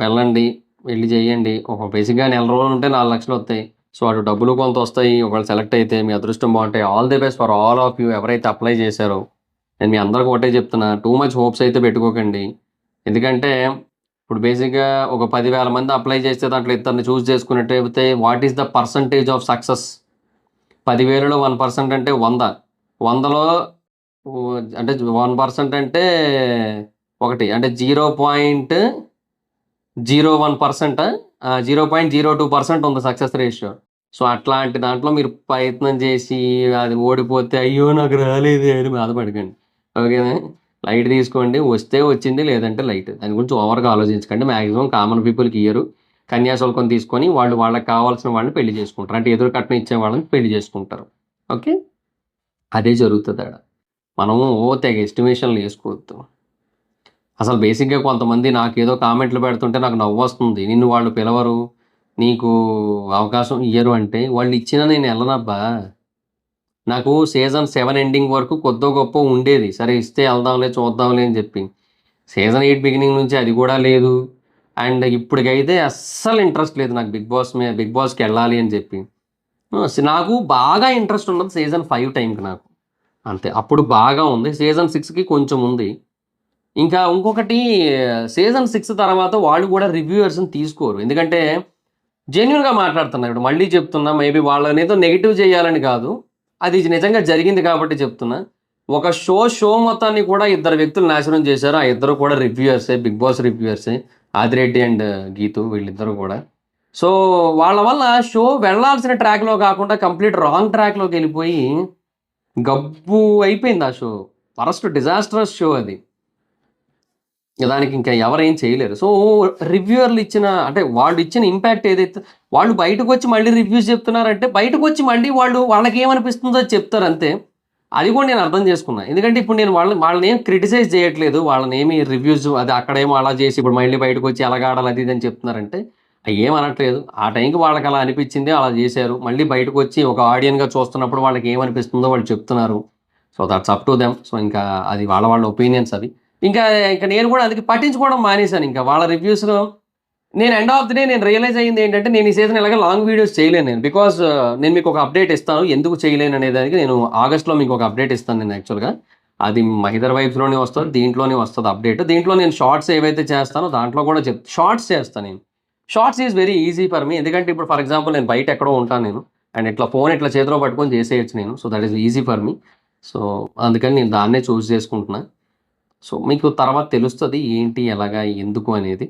వెళ్ళండి. వెళ్లి చేయండి. బేసిక్‌గా నెల రోజులుంటే 4 లక్షలొత్తాయి. సో, అటు డబ్బులు కొంత వస్తాయి. ఒకవేళ సెలెక్ట్ అయితే మీ అదృష్టం బావుంటే all the best for all of you ఎవరైతే అప్లై చేశారో. నేను మీ అందరికి ఒకటే చెప్తున్నా. టూ మచ్ హోప్స్ అయితే పెట్టుకోకండి. ఎందుకంటే ఇప్పుడు బేసిక్‌గా ఒక 10,000 మంది అప్లై చేస్తే దాంట్లో ఇద్దరిని చూజ్ చేసుకున్నట్టయితే what is the percentage of success? 10,000లో 1% అంటే 100. 100లో అంటే 1% అంటే 1 అంటే 0.01%. 0.02% ఉంది సక్సెస్ రేషియో. సో, అట్లాంటి దాంట్లో మీరు ప్రయత్నం చేసి అది ఓడిపోతే అయ్యో! నాకు రాలేదే అని బాధపడకండి. ఓకేనా? లైట్ తీసుకోండి. వస్తే వచ్చింది లేదంటే లైట్. దాని గురించి ఓవర్‌గా ఆలోచించకండి. మాక్సిమం కామన్ పీపుల్‌కి ఇయ్యరు. కన్యాశుల్కం తీసుకొని వాళ్ళకి కావాల్సిన వాళ్ళని పెళ్లి చేసుకుంటారు. అంటే ఎదురు కట్నం ఇచ్చే వాళ్ళని పెళ్లి చేసుకుంటారు. ఓకే. అదే జరుగుతదాడ. మనము తెగ ఎస్టిమేషన్లు వేసుకోవద్దు. అసలు బేసిక్గా కొంతమంది నాకేదో కామెంట్లు పెడుతుంటే నాకు నవ్వు వస్తుంది. నిన్ను వాళ్ళు పిలవరు, నీకు అవకాశం ఇయ్యరు అంటే వాళ్ళు ఇచ్చినా నేను వెళ్ళనబ్బా. నాకు సీజన్ 7 ఎండింగ్ వరకు కొద్దో గొప్పో ఉండేది. సరే ఇస్తే వెళ్దాంలే, చూద్దాంలే అని చెప్పి. సీజన్ 8 బిగినింగ్ నుంచి అది కూడా లేదు. అండ్ ఇప్పటికైతే అస్సలు ఇంట్రెస్ట్ లేదు నాకు బిగ్ బాస్కి వెళ్ళాలి అని చెప్పి. నాకు బాగా ఇంట్రెస్ట్ ఉన్నది సీజన్ 5 టైంకి నాకు. అంతే. అప్పుడు బాగా ఉంది. సీజన్ 6కి కొంచెం ఉంది. ఇంకా ఇంకొకటి సీజన్ 6 తర్వాత వాళ్ళు కూడా రివ్యూవర్స్‌ని తీసుకోరు. ఎందుకంటే జెన్యూన్‌గా మాట్లాడుతున్నా. ఇప్పుడు మళ్ళీ చెప్తున్నా, మేబీ వాళ్ళనేదో నెగెటివ్ చేయాలని కాదు. అది నిజంగా జరిగింది కాబట్టి చెప్తున్నా. ఒక షో మొత్తాన్ని కూడా ఇద్దరు వ్యక్తులు నాశనం చేశారు. ఆ ఇద్దరు కూడా రివ్యూయర్సే. బిగ్ బాస్ రివ్యూయర్సే. ఆదిరెడ్డి అండ్ గీతు వీళ్ళిద్దరూ కూడా. సో, వాళ్ళ వల్ల షో వెళ్ళాల్సిన ట్రాక్‌లో కాకుండా కంప్లీట్ రాంగ్ ట్రాక్‌లోకెళ్ళిపోయి గబ్బు అయిపోయింది ఆ షో. వరస్ట్ డిజాస్ట్రస్ షో అది. దానికి ఇంకా ఎవరేం చేయలేరు. సో, రివ్యూయర్లు ఇచ్చిన అంటే వాళ్ళు ఇచ్చిన ఇంపాక్ట్ ఏదైతే వాళ్ళు బయటకొచ్చి మళ్ళీ రివ్యూస్ చెప్తున్నారంటే బయటకొచ్చి మళ్ళీ వాళ్ళకేమనిపిస్తుందో అది చెప్తారు అంతే. అది కూడా నేను అర్థం చేసుకున్నా. ఎందుకంటే ఇప్పుడు నేను వాళ్ళనేం క్రిటిసైజ్ చేయట్లేదు. వాళ్ళనేమి రివ్యూస్ అది అక్కడేమో అలా చేసి ఇప్పుడు మళ్ళీ బయటకొచ్చి ఎలాగ ఆడాలి అది ఇది అని చెప్తున్నారంటే ఏం అనట్లేదు. ఆ టైంకి వాళ్ళకి అలా అనిపించింది అలా చేశారు. మళ్ళీ బయటకొచ్చి ఒక ఆడియన్‌గా చూస్తున్నప్పుడు వాళ్ళకి ఏమనిపిస్తుందో వాళ్ళు చెప్తున్నారు. So, that's up to them. So, ఇంకా అది వాళ్ళ ఒపీనియన్స్ అవి. ఇంకా ఇంక నేను కూడా అందుకే పట్టించుకోవడం మానేశాను ఇంకా. వాళ్ళ రివ్యూస్‌లో నేను ఎండ్ ఆఫ్ ది డే నేను రియలైజ్ అయ్యింది ఏంటంటే, నేను ఈ సీజన్ ఇలాగ లాంగ్ వీడియోస్ చేయలేను నేను. బికాజ్ నేను మీకు ఒక అప్డేట్ ఇస్తాను. ఎందుకు చేయలేను అనే దానికి నేను ఆగస్ట్‌లో మీకు ఒక అప్డేట్ ఇస్తాను నేను యాక్చువల్‌గా. అది మహిదర్ వైబ్స్‌లోనే వస్తది. దీంట్లోనే వస్తది అప్డేట్. దీంట్లో నేను షార్ట్స్ ఏవైతే చేస్తానో దాంట్లో కూడా షార్ట్స్ చేస్తా నేను. Shorts is very easy for me. ఎందుకంటే ఇప్పుడు ఫర్ ఎగ్జాంపుల్ నేను బయట ఎక్కడో ఉంటాను నేను. అండ్ ఇట్లా ఫోన్ ఇట్లా చేతిలో పట్టుకొని చేసేయొచ్చు నేను. So, that is easy for me. So, అందుకని నేను దాన్నే చూజ్ చేసుకుంటున్నా. సో, మీకు తర్వాత తెలుస్తది ఏంటి, ఎలాగా, ఎందుకు అనేది.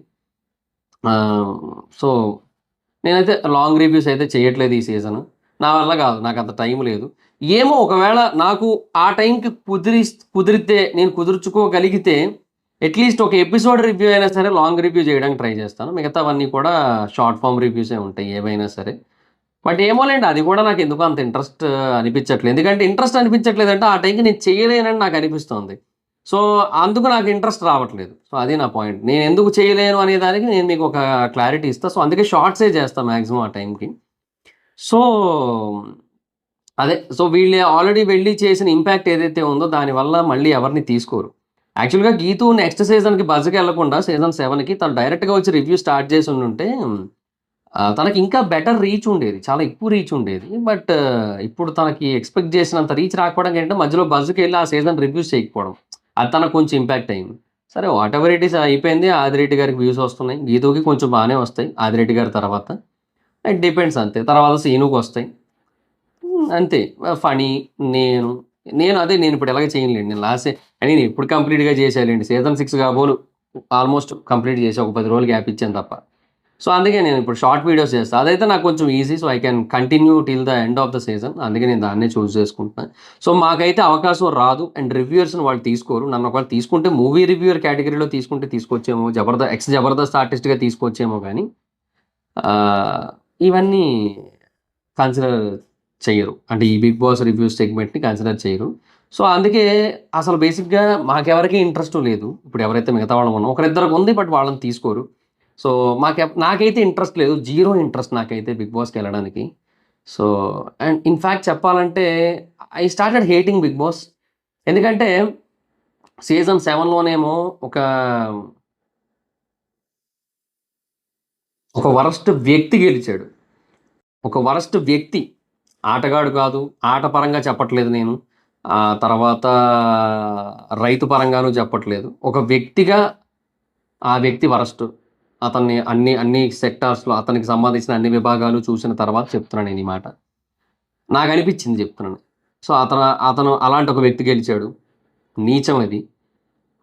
సో, నేనైతే లాంగ్ రివ్యూస్ అయితే చేయట్లేదు ఈ సీజను. నా వల్ల కాదు. నాకంత టైం లేదు. ఏమో ఒకవేళ నాకు ఆ టైంకి కుదిరితే నేను కుదుర్చుకోగలిగితే అట్‌లీస్ట్ ఒక ఎపిసోడ్ రివ్యూ అయినా సరే లాంగ్ రివ్యూ చేయడానికి ట్రై చేస్తాను. మిగతావన్నీ కూడా షార్ట్ ఫార్మ్ రివ్యూసే ఉంటాయి ఏవైనా సరే. బట్ ఏమోలెండి అది కూడా నాకెందుకో అంత ఇంట్రెస్ట్ అనిపించట్లేదు. ఎందుకంటే ఇంట్రెస్ట్ అనిపించట్లేదంటే ఆ టైంకి నేను చేయలేనని నాకనిపిస్తోంది. సో, అందుకు నాకు ఇంట్రెస్ట్ రావట్లేదు. సో, అది నా పాయింట్. నేనెందుకు చేయలేను అనే దానికి నేను మీకు ఒక క్లారిటీ ఇస్తా. సో, అందుకే షార్ట్సే చేస్తా మాక్సిమం ఆ టైంకి. సో, అదే. సో, వీళ్ళు ఆల్రెడీ వెళ్లి చేసిన ఇంపాక్ట్ ఏదైతే ఉందో దానివల్ల మళ్ళీ ఎవరిని తీసుకోరు. యాక్చువల్‌గా గీతు నెక్స్ట్ సీజన్‌కి బజ్‌కెళ్ళకుండా సీజన్ 7కి తను డైరెక్ట్‌గా వచ్చి రివ్యూ స్టార్ట్ చేసుండుంటే తనకి ఇంకా బెటర్ రీచ్ ఉండేది. చాలా ఎక్కువ రీచ్ ఉండేది. బట్ ఇప్పుడు తనకి ఎక్స్‌పెక్ట్ చేసినంత రీచ్ రాకపోవడం ఏంటంటే మధ్యలో బజ్‌కెళ్ళి ఆ సీజన్ రివ్యూస్ చేయకపోవడం. అది తనకు కొంచెం ఇంపాక్ట్ అయింది. సరే వాటెవర్ ఇట్ ఈస్ అయిపోయింది. ఆదిరెడ్డి గారికి వ్యూస్ వస్తున్నాయి. గీతూకి కొంచెం బానే వస్తాయి. ఆదిరెడ్డి గారి తర్వాత. ఇట్ డిపెండ్స్ అంతే. తర్వాత సీనుకొస్తాయి. అంతే. ఫనీ నేను, నేనిప్పుడు ఎలాగో చేయనులెండి. నేను లాస్ట్ నేను ఎప్పుడు కంప్లీట్‌గా చేశానులెండి. సీజన్ 6 కాబోలు ఆల్మోస్ట్ కంప్లీట్ చేశా. ఒక 10 రోజులు గ్యాప్ ఇచ్చాను తప్ప. సో, అందుకే నేను ఇప్పుడు షార్ట్ వీడియోస్ చేస్తా. అదైతే నాకు కొంచెం easy. So, I can continue till the end of the season. అందుకే నేను దాన్నే చూజ్ చేసుకుంటున్నా. సో, మాకైతే అవకాశం రాదు. అండ్ రివ్యూయర్స్‌ని వాళ్ళు తీసుకోరు. నన్ను ఒకవేళ తీసుకుంటే మూవీ రివ్యూయర్ కేటగిరీలో తీసుకుంటే తీసుకోవచ్చేమో. ఎక్స్ జబర్దస్త్ ఆర్టిస్ట్‌గా తీసుకోవచ్చేమో గానీ ఆహ్, ఇవన్నీ కన్సిడర్ చెయ్యరు. అంటే ఈ బిగ్ బాస్ రివ్యూస్ సెగ్మెంట్‌ని కన్సిడర్ చేయరు. సో, అందుకే అసలు బేసిక్‌గా మాకెవరికీ ఇంట్రెస్టు లేదు. ఇప్పుడు ఎవరైతే మిగతా వాళ్ళం ఉన్నామో ఒకరిద్దరికి ఉంది. బట్ వాళ్ళని తీసుకోరు. సో, నాకైతే ఇంట్రెస్ట్ లేదు. జీరో ఇంట్రెస్ట్ నాకైతే బిగ్ బాస్‌కెళ్ళడానికి. సో, అండ్ ఇన్‌ఫాక్ట్ చెప్పాలంటే I started hating big boss. ఎందుకంటే సీజన్ 7లోనేమో ఒక, ఒక వరస్ట్ వ్యక్తి గెలిచాడు. ఒక వరస్ట్ వ్యక్తి. ఆటగాడు కాదు. ఆట పరంగా చెప్పట్లేదు నేను. తర్వాత రైతు పరంగాను చెప్పట్లేదు. ఒక వ్యక్తిగా ఆ వ్యక్తి వరస్ట్. అతన్ని అన్ని సెక్టార్స్‌లో అతనికి సంబంధించిన అన్ని విభాగాలు చూసిన తర్వాత చెప్తున్నాను నేను ఈ మాట. నాకనిపించింది చెప్తున్నాను. సో, అతను అలాంటి ఒక వ్యక్తి గెలిచాడు. నీచం అది.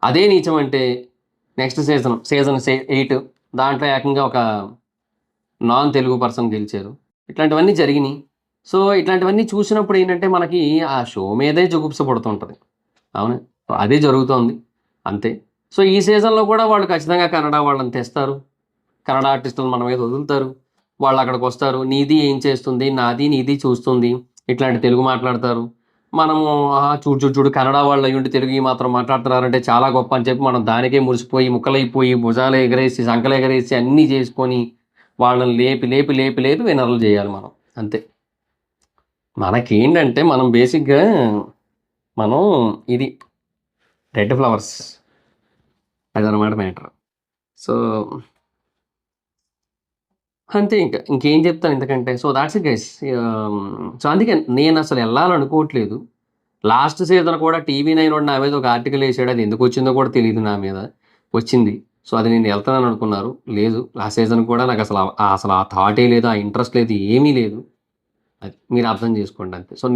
అదే నీచం అంటే నెక్స్ట్ సీజన్ 8 దాంట్లో ఏకంగా ఒక నాన్ తెలుగు పర్సన్ గెలిచారు. ఇట్లాంటివన్నీ జరిగినియి. సో, ఇట్లాంటివన్నీ చూసినప్పుడు ఏంటంటే మనకి ఆ షో మీదే జుగుప్స పుడుతుంటది. అవునా? అదే జరుగుతోంది. అంతే. సో, ఈ సీజన్‌లో కూడా వాళ్ళు ఖచ్చితంగా కన్నడ వాళ్ళని తెస్తారు. కన్నడ ఆర్టిస్టులను మన మీద వదులుతారు. వాళ్ళక్కడికొస్తారు. నీది ఏం చేస్తుంది? నాది, నీది చూస్తుంది. ఇట్లాంటి తెలుగు మాట్లాడతారు. మనము చూడు చూడు చూడు కన్నడ వాళ్ళు అయ్యుండి తెలుగు ఈ మాత్రం మాట్లాడుతున్నారంటే చాలా గొప్ప అని చెప్పి మనం దానికే మురిసిపోయి ముక్కలైపోయి భుజాలు ఎగరేసి సంకలు ఎగరేసి అన్నీ చేసుకొని వాళ్ళని లేపి లేపి లేపి లేపి వినర్లు చేయాలి మనం అంతే. మనకేంటంటే మనం బేసిక్గా మనం ఇది రెడ్ ఫ్లవర్స్ అదనమాట మ్యాటర్. సో అంతే ఇంకేం చెప్తాను ఇంతకంటే. So that's it guys. So అందుకే నేను అసలు వెళ్ళాలనుకోవట్లేదు. లాస్ట్ సీజన్ కూడా టీవీ9 వాడు నా మీద ఒక ఆర్టికల్ వేసాడు. అది ఎందుకు వచ్చిందో కూడా తెలియదు, నా మీద వచ్చింది. సో అది నేను వెళ్తానని అనుకున్నారు, లేదు. లాస్ట్ సీజన్ కూడా నాకు అసలు ఆ థాటే లేదు, ఆ ఇంట్రెస్ట్ లేదు, ఏమీ లేదు. అది మీరు అర్థం చేసుకోండి అంతే. సో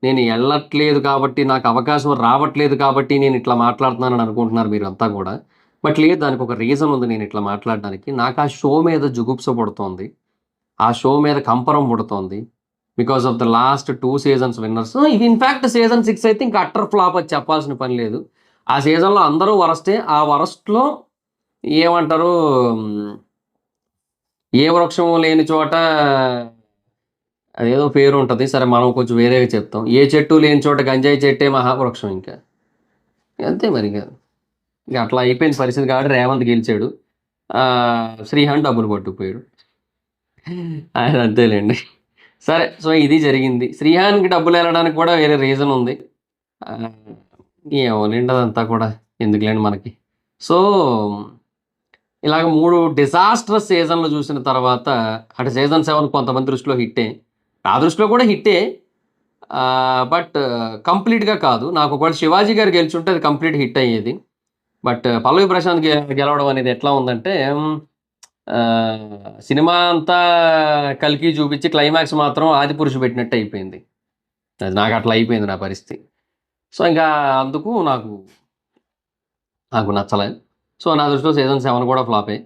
నేను వెళ్ళట్లేదు కాబట్టి, నాకు అవకాశం రావట్లేదు కాబట్టి నేను ఇట్లా మాట్లాడుతున్నానని అనుకుంటున్నారు మీరు అంతా కూడా. బట్ లేదు, దానికి ఒక రీజన్ ఉంది నేను ఇట్లా మాట్లాడడానికి. నాకు ఆ షో మీద జుగుప్స పుడుతోంది, ఆ షో మీద కంపరం పుడుతోంది. Because of the last 2 seasons winners. ఇది ఇన్ఫ్యాక్ట్ సీజన్ 6 అయితే ఇంకా అట్టర్ ఫ్లాప్ అది చెప్పాల్సిన పని లేదు. ఆ సీజన్లో అందరూ వరస్టే. ఆ వరస్ట్లో ఏమంటారు, ఏ వృక్షం లేని చోట అదేదో పేరు ఉంటుంది, సరే మనం కొంచెం వేరేగా చెప్తాం. ఏ చెట్టు లేని చోట గంజాయి చెట్టే మహావృక్షం. ఇంకా అంతే మరి. ఇంకా అట్లా అయిపోయింది పరిస్థితి. కాబట్టి రేవంత్ గెలిచాడు, శ్రీహాన్ డబ్బులు పట్టుకుపోయాడు. ఆయన అంతేలేండి. సరే, సో ఇది జరిగింది. శ్రీహాన్కి డబ్బులు వెళ్ళడానికి కూడా వేరే రీజన్ ఉంది. ఏమోలేండి అదంతా కూడా ఎందుకులేండి మనకి. సో ఇలాగ 3 డిజాస్ట్రస్ సీజన్లు చూసిన తర్వాత, అంటే సీజన్ 7 కొంతమంది దృష్టిలో హిట్టే, నా దృష్టిలో కూడా హిట్టే, బట్ కంప్లీట్గా కాదు. నాకు ఒకవేళ శివాజీ గారు గెలిచుంటే అది కంప్లీట్ హిట్ అయ్యేది. బట్ పల్లవి ప్రశాంత్ గెలవడం అనేది ఎట్లా ఉందంటే, సినిమా అంతా కలికి చూపించి క్లైమాక్స్ మాత్రం ఆదిపురుషు పెట్టినట్టు అయిపోయింది. అది నాకు అట్లా అయిపోయింది నా పరిస్థితి. సో ఇంకా అందుకు నాకు నచ్చలేదు. సో నా దృష్టిలో సీజన్ 7 కూడా ఫ్లాపే.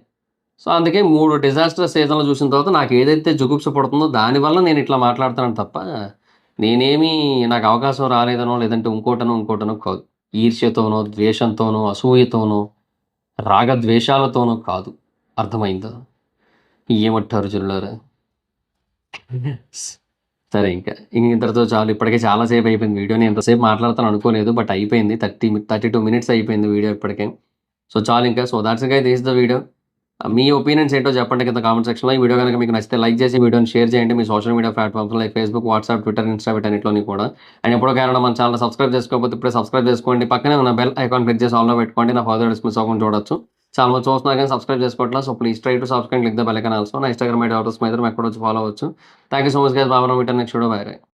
సో అందుకే 3 డిజాస్టర్ సీజన్లు చూసిన తర్వాత నాకు ఏదైతే జుగుప్స పడుతుందో దానివల్ల నేను ఇట్లా మాట్లాడుతున్నాను తప్ప, నాకు అవకాశం రాలేదనో లేదంటే ఇంకోటనో కాదు. ఈర్ష్యతోనో, ద్వేషంతోనో, అసూయతోనో, రాగద్వేషాలతోనో కాదు. అర్థమైందా? ఏమంటారు జుల్లారా? సరే, ఇంకా ఇంతటితో చాలు. ఇప్పటికే చాలాసేపు అయిపోయింది వీడియో. నేను ఎంతసేపు మాట్లాడతాను అనుకోలేదు, బట్ అయిపోయింది. 32 మినిట్స్ అయిపోయింది వీడియో ఇప్పటికే. సో చాలు ఇంకా. So that's guys, this the video. Me opinions ఏంటో చెప్పండి కింద కామెంట్ సెక్షన్లో. ఈ వీడియో కనుక మీకు నచ్చితే లైక్ చేసి వీడియోని షేర్ చేయండి మీ social media platforms like Facebook, WhatsApp, Twitter, Insta వీటన్నిటిలోని కూడా. అండ్ ఎప్పుడో కారణం మన ఛానల్ సబ్స్క్రైబ్ చేసుకోకపోతే ఇప్పుడే సబ్స్క్రైబ్ చేసుకోండి. పక్కనే ఉన్న బెల్ ఐకాన్ క్లిక్ చేసి ఆన్లో పెట్టుకోండి. నా ఫర్దర్ మిస్ అవ్వకుండా చూడొచ్చు. చాలా మంది చూస్తున్నా కానీ సబ్స్క్రైబ్ చేసుకోవట్లేదు. So please try to subscribe, click the bell icon also. నా ఇన్స్టాగ్రామ్ ఐడి ఆటోస్ మీద ఎక్కడ వచ్చి ఫాలో అవ్వచ్చు. Thank you so much guys. Baba, next video. By.